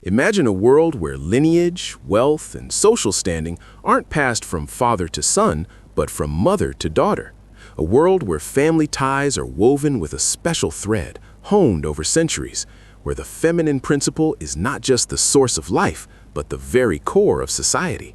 Imagine a world where lineage, wealth, and social standing aren't passed from father to son, but from mother to daughter. A world where family ties are woven with a special thread, honed over centuries, where the feminine principle is not just the source of life, but the very core of society.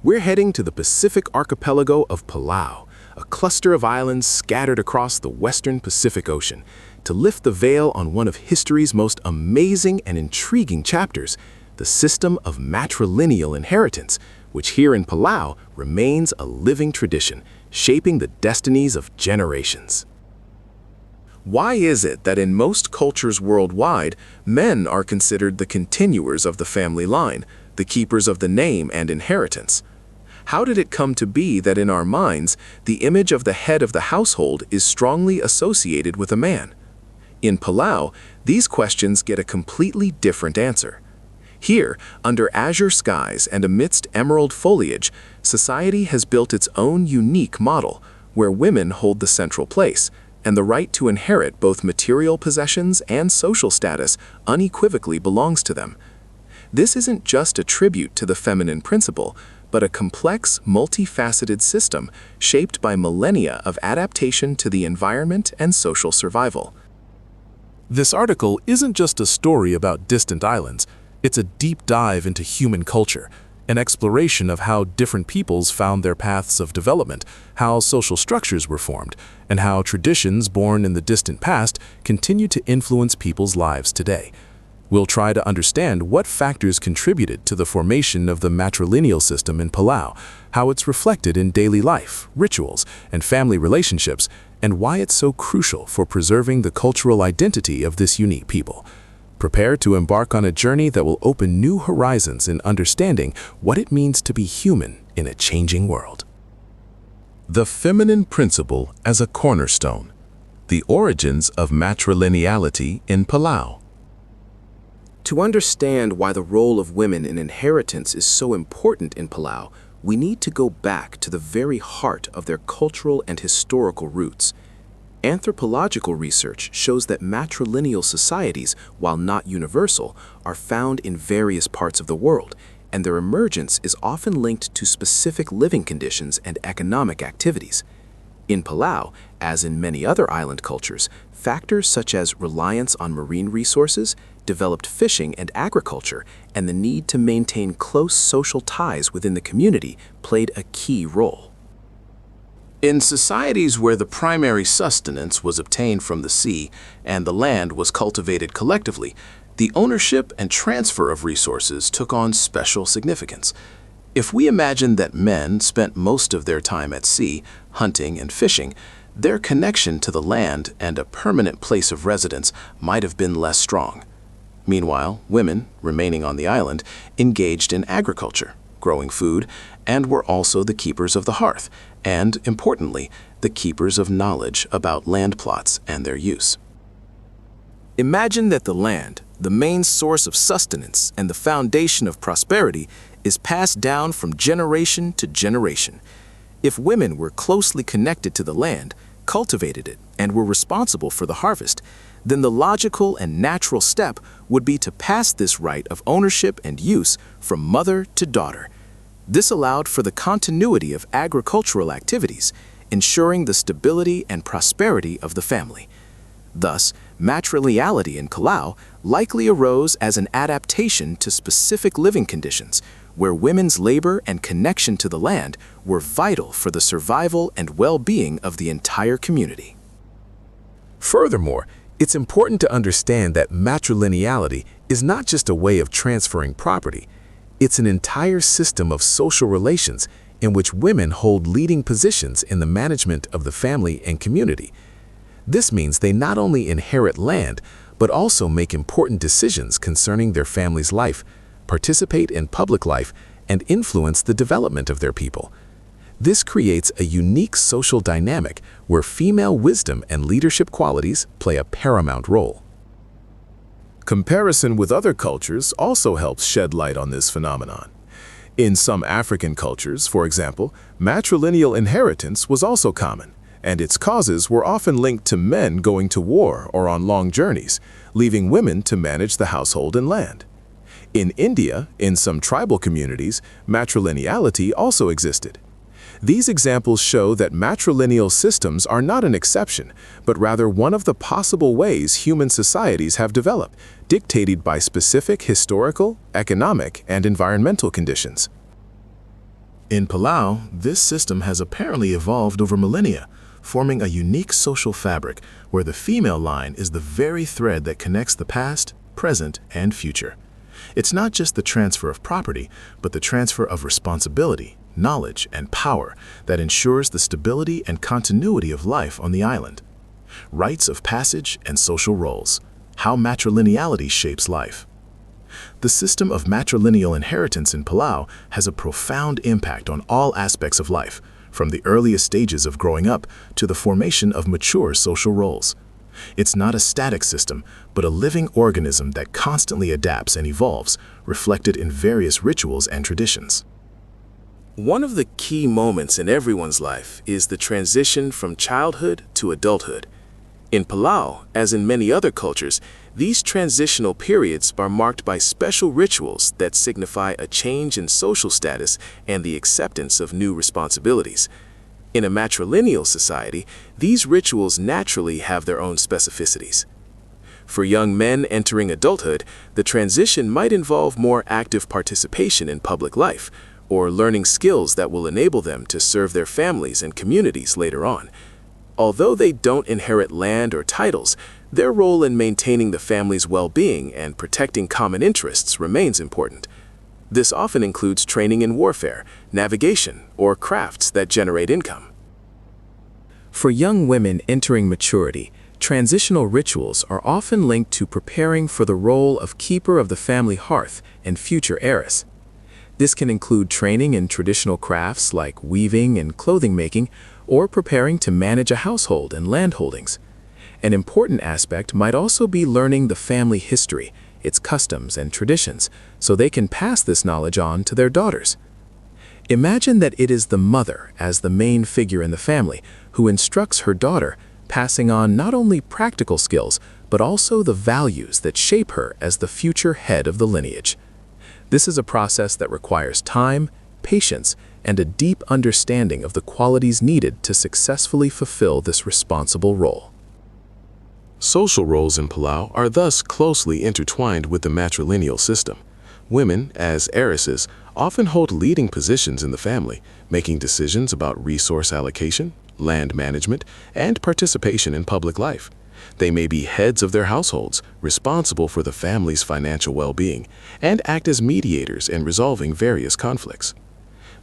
We're heading to the Pacific archipelago of Palau, a cluster of islands scattered across the western Pacific Ocean, to lift the veil on one of history's most amazing and intriguing chapters, the system of matrilineal inheritance, which here in Palau remains a living tradition, shaping the destinies of generations. Why is it that in most cultures worldwide, men are considered the continuers of the family line, the keepers of the name and inheritance? How did it come to be that in our minds, the image of the head of the household is strongly associated with a man? In Palau, these questions get a completely different answer. Here, under azure skies and amidst emerald foliage, society has built its own unique model, where women hold the central place, and the right to inherit both material possessions and social status unequivocally belongs to them. This isn't just a tribute to the feminine principle, but a complex, multifaceted system shaped by millennia of adaptation to the environment and social survival. This article isn't just a story about distant islands, it's a deep dive into human culture, an exploration of how different peoples found their paths of development, how social structures were formed, and how traditions born in the distant past continue to influence people's lives today. We'll try to understand what factors contributed to the formation of the matrilineal system in Palau, how it's reflected in daily life, rituals, and family relationships, and why it's so crucial for preserving the cultural identity of this unique people. Prepare to embark on a journey that will open new horizons in understanding what it means to be human in a changing world. The feminine principle as a cornerstone. The origins of matrilineality in Palau. To understand why the role of women in inheritance is so important in Palau, we need to go back to the very heart of their cultural and historical roots. Anthropological research shows that matrilineal societies, while not universal, are found in various parts of the world, and their emergence is often linked to specific living conditions and economic activities. In Palau, as in many other island cultures, factors such as reliance on marine resources, developed fishing and agriculture, and the need to maintain close social ties within the community played a key role. In societies where the primary sustenance was obtained from the sea and the land was cultivated collectively, the ownership and transfer of resources took on special significance. If we imagine that men spent most of their time at sea, hunting and fishing, their connection to the land and a permanent place of residence might have been less strong. Meanwhile, women, remaining on the island, engaged in agriculture, growing food, and were also the keepers of the hearth, and, importantly, the keepers of knowledge about land plots and their use. Imagine that the land, the main source of sustenance and the foundation of prosperity, is passed down from generation to generation. If women were closely connected to the land, cultivated it, and were responsible for the harvest, then the logical and natural step would be to pass this right of ownership and use from mother to daughter. This allowed for the continuity of agricultural activities, ensuring the stability and prosperity of the family. Thus, matrilineality in Palau likely arose as an adaptation to specific living conditions, where women's labor and connection to the land were vital for the survival and well-being of the entire community. Furthermore, it's important to understand that matrilineality is not just a way of transferring property. It's an entire system of social relations in which women hold leading positions in the management of the family and community. This means they not only inherit land, but also make important decisions concerning their family's life, participate in public life, and influence the development of their people. This creates a unique social dynamic where female wisdom and leadership qualities play a paramount role. Comparison with other cultures also helps shed light on this phenomenon. In some African cultures, for example, matrilineal inheritance was also common, and its causes were often linked to men going to war or on long journeys, leaving women to manage the household and land. In India, in some tribal communities, matrilineality also existed. These examples show that matrilineal systems are not an exception, but rather one of the possible ways human societies have developed, dictated by specific historical, economic, and environmental conditions. In Palau, this system has apparently evolved over millennia, forming a unique social fabric where the female line is the very thread that connects the past, present, and future. It's not just the transfer of property, but the transfer of responsibility, knowledge, and power that ensures the stability and continuity of life on the island. Rites of passage and social roles. How matrilineality shapes life. The system of matrilineal inheritance in Palau has a profound impact on all aspects of life, from the earliest stages of growing up to the formation of mature social roles. It's not a static system, but a living organism that constantly adapts and evolves, reflected in various rituals and traditions. One of the key moments in everyone's life is the transition from childhood to adulthood. In Palau, as in many other cultures, these transitional periods are marked by special rituals that signify a change in social status and the acceptance of new responsibilities. In a matrilineal society, these rituals naturally have their own specificities. For young men entering adulthood, the transition might involve more active participation in public life, or learning skills that will enable them to serve their families and communities later on. Although they don't inherit land or titles, their role in maintaining the family's well-being and protecting common interests remains important. This often includes training in warfare, navigation, or crafts that generate income. For young women entering maturity, transitional rituals are often linked to preparing for the role of keeper of the family hearth and future heiress. This can include training in traditional crafts like weaving and clothing making, or preparing to manage a household and land holdings. An important aspect might also be learning the family history, its customs and traditions, so they can pass this knowledge on to their daughters. Imagine that it is the mother, as the main figure in the family, who instructs her daughter, passing on not only practical skills, but also the values that shape her as the future head of the lineage. This is a process that requires time, patience, and a deep understanding of the qualities needed to successfully fulfill this responsible role. Social roles in Palau are thus closely intertwined with the matrilineal system. Women, as heiresses, often hold leading positions in the family, making decisions about resource allocation, land management, and participation in public life. They may be heads of their households, responsible for the family's financial well-being, and act as mediators in resolving various conflicts.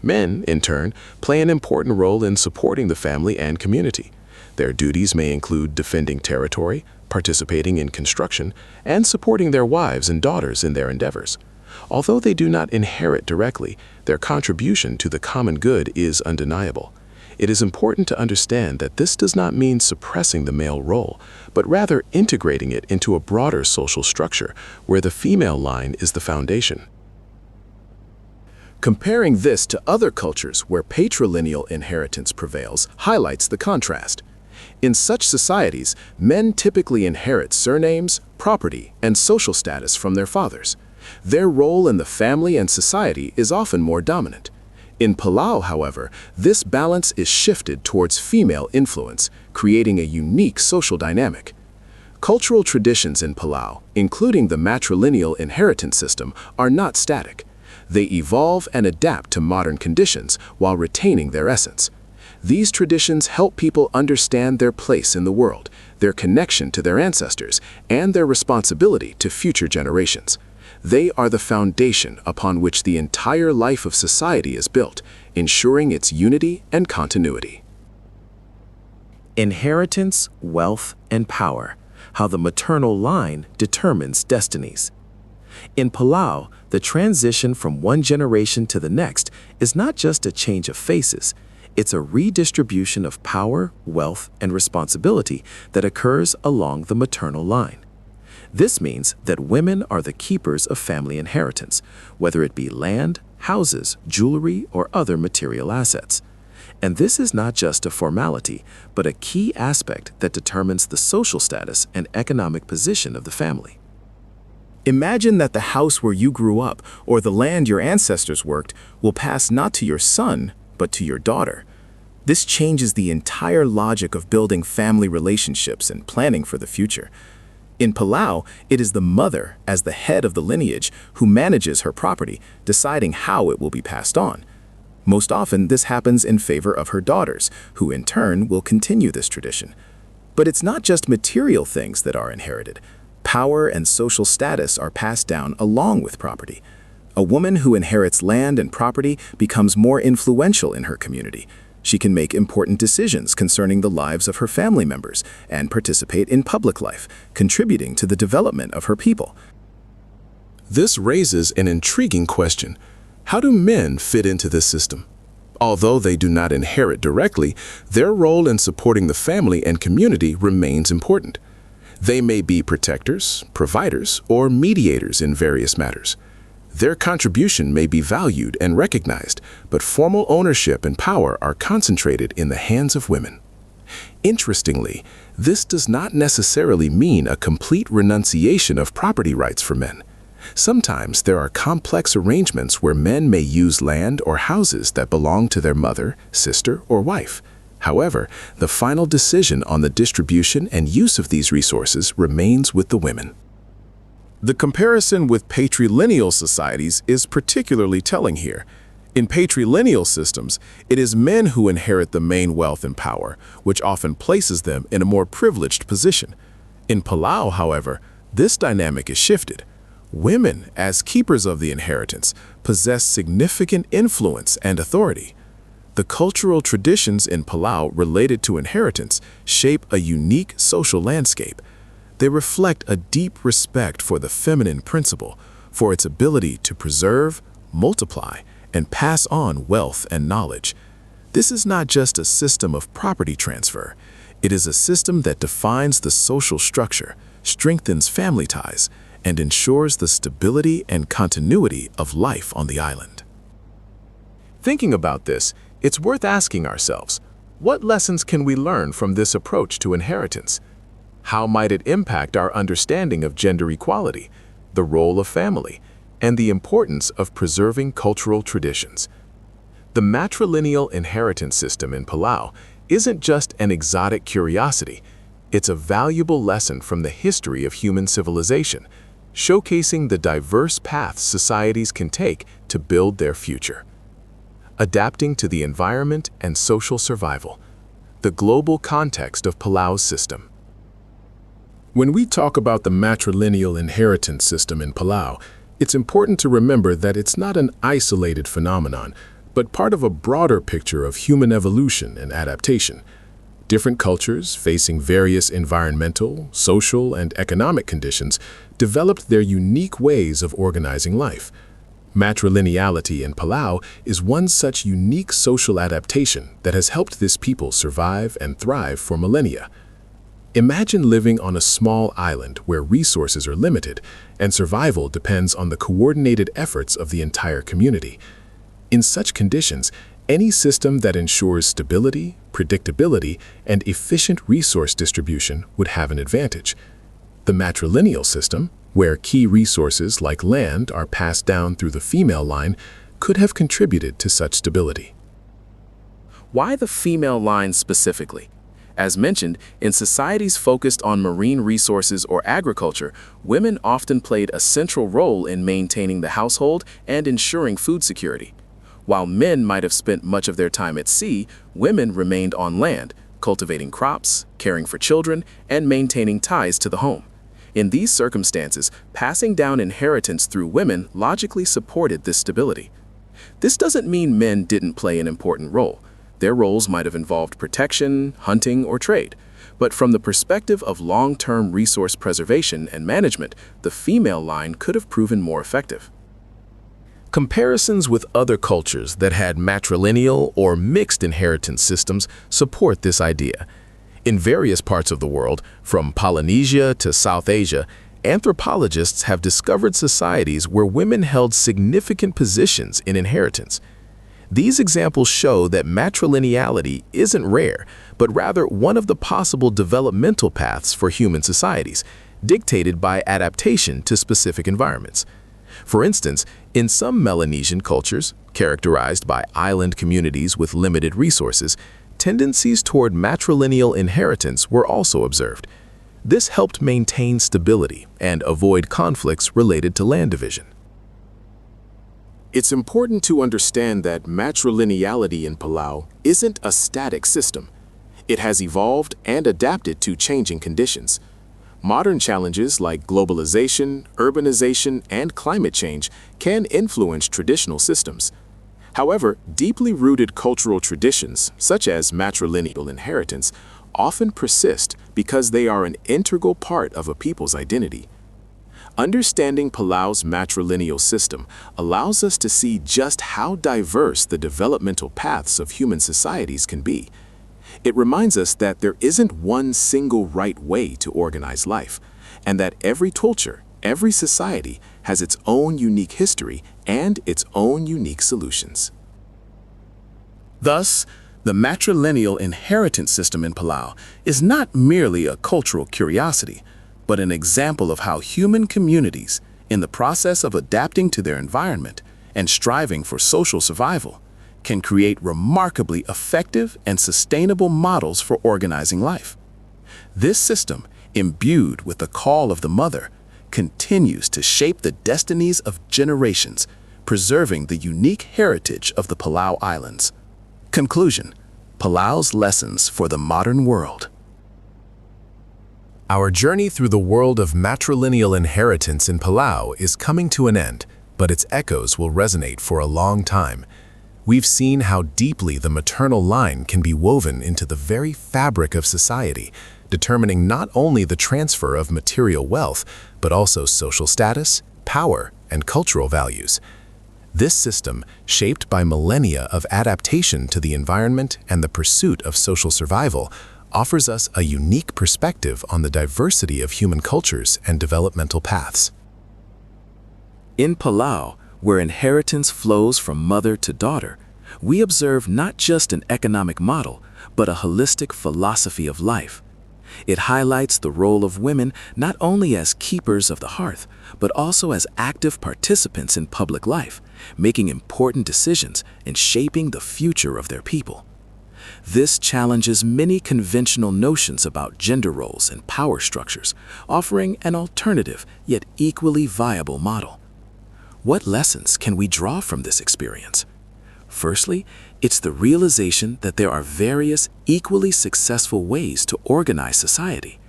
Men, in turn, play an important role in supporting the family and community. Their duties may include defending territory, participating in construction, and supporting their wives and daughters in their endeavors. Although they do not inherit directly, their contribution to the common good is undeniable. It is important to understand that this does not mean suppressing the male role, but rather integrating it into a broader social structure where the female line is the foundation. Comparing this to other cultures where patrilineal inheritance prevails highlights the contrast. In such societies, men typically inherit surnames, property, and social status from their fathers. Their role in the family and society is often more dominant. In Palau, however, this balance is shifted towards female influence, creating a unique social dynamic. Cultural traditions in Palau, including the matrilineal inheritance system, are not static. They evolve and adapt to modern conditions while retaining their essence. These traditions help people understand their place in the world, their connection to their ancestors, and their responsibility to future generations. They are the foundation upon which the entire life of society is built, ensuring its unity and continuity. Inheritance, wealth, and power. How the maternal line determines destinies. In Palau, the transition from one generation to the next is not just a change of faces. It's a redistribution of power, wealth, and responsibility that occurs along the maternal line. This means that women are the keepers of family inheritance, whether it be land, houses, jewelry, or other material assets. And this is not just a formality, but a key aspect that determines the social status and economic position of the family. Imagine that the house where you grew up or the land your ancestors worked will pass not to your son, but to your daughter. This changes the entire logic of building family relationships and planning for the future. In Palau, it is the mother, as the head of the lineage, who manages her property, deciding how it will be passed on. Most often, this happens in favor of her daughters, who in turn will continue this tradition. But it's not just material things that are inherited. Power and social status are passed down along with property. A woman who inherits land and property becomes more influential in her community. She can make important decisions concerning the lives of her family members and participate in public life, contributing to the development of her people. This raises an intriguing question. How do men fit into this system? Although they do not inherit directly, their role in supporting the family and community remains important. They may be protectors, providers, or mediators in various matters. Their contribution may be valued and recognized, but formal ownership and power are concentrated in the hands of women. Interestingly, this does not necessarily mean a complete renunciation of property rights for men. Sometimes there are complex arrangements where men may use land or houses that belong to their mother, sister, or wife. However, the final decision on the distribution and use of these resources remains with the women. The comparison with patrilineal societies is particularly telling here. In patrilineal systems, it is men who inherit the main wealth and power, which often places them in a more privileged position. In Palau, however, this dynamic is shifted. Women, as keepers of the inheritance, possess significant influence and authority. The cultural traditions in Palau related to inheritance shape a unique social landscape. They reflect a deep respect for the feminine principle, for its ability to preserve, multiply, and pass on wealth and knowledge. This is not just a system of property transfer. It is a system that defines the social structure, strengthens family ties, and ensures the stability and continuity of life on the island. Thinking about this, it's worth asking ourselves, what lessons can we learn from this approach to inheritance? How might it impact our understanding of gender equality, the role of family, and the importance of preserving cultural traditions? The matrilineal inheritance system in Palau isn't just an exotic curiosity. It's a valuable lesson from the history of human civilization, showcasing the diverse paths societies can take to build their future. Adapting to the environment and social survival, the global context of Palau's system. When we talk about the matrilineal inheritance system in Palau, it's important to remember that it's not an isolated phenomenon, but part of a broader picture of human evolution and adaptation. Different cultures, facing various environmental, social, and economic conditions, developed their unique ways of organizing life. Matrilineality in Palau is one such unique social adaptation that has helped this people survive and thrive for millennia. Imagine living on a small island where resources are limited and survival depends on the coordinated efforts of the entire community. In such conditions, any system that ensures stability, predictability, and efficient resource distribution would have an advantage. The matrilineal system, where key resources like land are passed down through the female line, could have contributed to such stability. Why the female line specifically? As mentioned, in societies focused on marine resources or agriculture, women often played a central role in maintaining the household and ensuring food security. While men might have spent much of their time at sea, women remained on land, cultivating crops, caring for children, and maintaining ties to the home. In these circumstances, passing down inheritance through women logically supported this stability. This doesn't mean men didn't play an important role. Their roles might have involved protection, hunting, or trade. But from the perspective of long-term resource preservation and management, the female line could have proven more effective. Comparisons with other cultures that had matrilineal or mixed inheritance systems support this idea. In various parts of the world, from Polynesia to South Asia, anthropologists have discovered societies where women held significant positions in inheritance. These examples show that matrilineality isn't rare, but rather one of the possible developmental paths for human societies, dictated by adaptation to specific environments. For instance, in some Melanesian cultures, characterized by island communities with limited resources, tendencies toward matrilineal inheritance were also observed. This helped maintain stability and avoid conflicts related to land division. It's important to understand that matrilineality in Palau isn't a static system. It has evolved and adapted to changing conditions. Modern challenges like globalization, urbanization, and climate change can influence traditional systems. However, deeply rooted cultural traditions, such as matrilineal inheritance, often persist because they are an integral part of a people's identity. Understanding Palau's matrilineal system allows us to see just how diverse the developmental paths of human societies can be. It reminds us that there isn't one single right way to organize life, and that every culture, every society has its own unique history and its own unique solutions. Thus, the matrilineal inheritance system in Palau is not merely a cultural curiosity, but an example of how human communities, in the process of adapting to their environment and striving for social survival, can create remarkably effective and sustainable models for organizing life. This system, imbued with the call of the mother, continues to shape the destinies of generations, preserving the unique heritage of the Palau Islands. Conclusion: Palau's lessons for the modern world. Our journey through the world of matrilineal inheritance in Palau is coming to an end, but its echoes will resonate for a long time. We've seen how deeply the maternal line can be woven into the very fabric of society, determining not only the transfer of material wealth, but also social status, power, and cultural values. This system, shaped by millennia of adaptation to the environment and the pursuit of social survival, offers us a unique perspective on the diversity of human cultures and developmental paths. In Palau, where inheritance flows from mother to daughter, we observe not just an economic model, but a holistic philosophy of life. It highlights the role of women not only as keepers of the hearth, but also as active participants in public life, making important decisions and shaping the future of their people. This challenges many conventional notions about gender roles and power structures, offering an alternative yet equally viable model. What lessons can we draw from this experience? Firstly, it's the realization that there are various equally successful ways to organize society.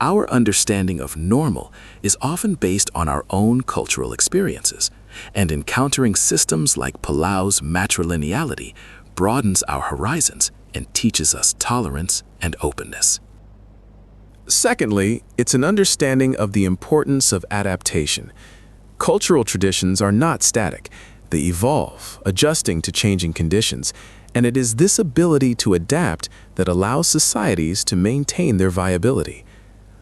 Our understanding of normal is often based on our own cultural experiences, and encountering systems like Palau's matrilineality broadens our horizons and teaches us tolerance and openness. Secondly, it's an understanding of the importance of adaptation. Cultural traditions are not static. They evolve, adjusting to changing conditions, and it is this ability to adapt that allows societies to maintain their viability.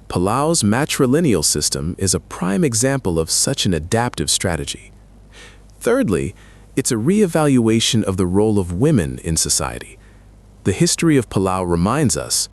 Palau's matrilineal system is a prime example of such an adaptive strategy. Thirdly, it's a reevaluation of the role of women in society. The history of Palau reminds us